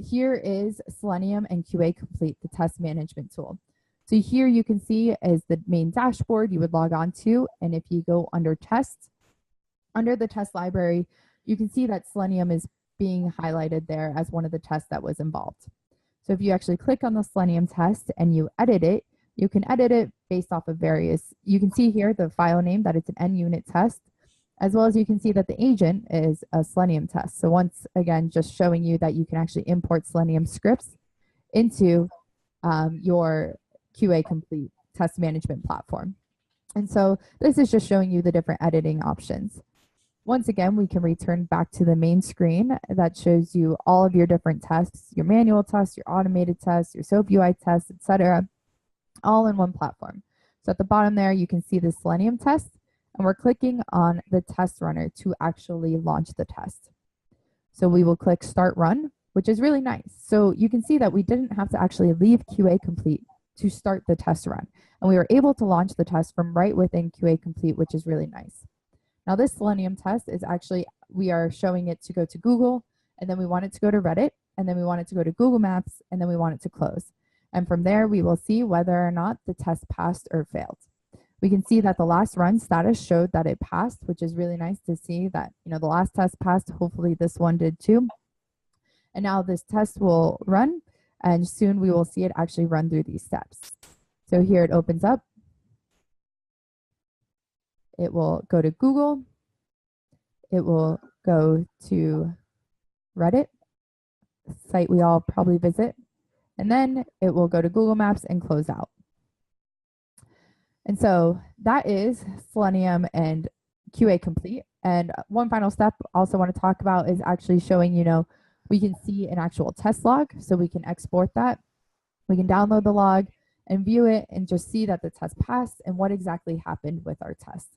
here is Selenium and QAComplete, the test management tool. So here you can see is the main dashboard you would log on to. And if you go under tests, under the test library, you can see that Selenium is being highlighted there as one of the tests that was involved. So if you actually click on the Selenium test and you edit it, you can edit it based off of various, you can see here the file name that it's an end unit test, as well as you can see that the agent is a Selenium test. So once again, just showing you that you can actually import Selenium scripts into your QAComplete test management platform. And so this is just showing you the different editing options. Once again, we can return back to the main screen that shows you all of your different tests, your manual tests, your automated tests, your SOAP UI tests, etc., all in one platform. So at the bottom there, you can see the Selenium test, and we're clicking on the test runner to actually launch the test. So we will click Start Run, which is really nice. So you can see that we didn't have to actually leave QAComplete to start the test run. And we were able to launch the test from right within QAComplete, which is really nice. Now this Selenium test is actually, we are showing it to go to Google, and then we want it to go to Reddit, and then we want it to go to Google Maps, and then we want it to close. And from there, we will see whether or not the test passed or failed. We can see that the last run status showed that it passed, which is really nice to see that, the last test passed. Hopefully this one did too. And now this test will run, and soon we will see it actually run through these steps. So here it opens up. It will go to Google. It will go to Reddit, site we all probably visit. And then it will go to Google Maps and close out. And so that is Selenium and QAComplete. And one final step I also want to talk about is actually showing, we can see an actual test log, so we can export that. We can download the log and view it and just see that the test passed and what exactly happened with our test.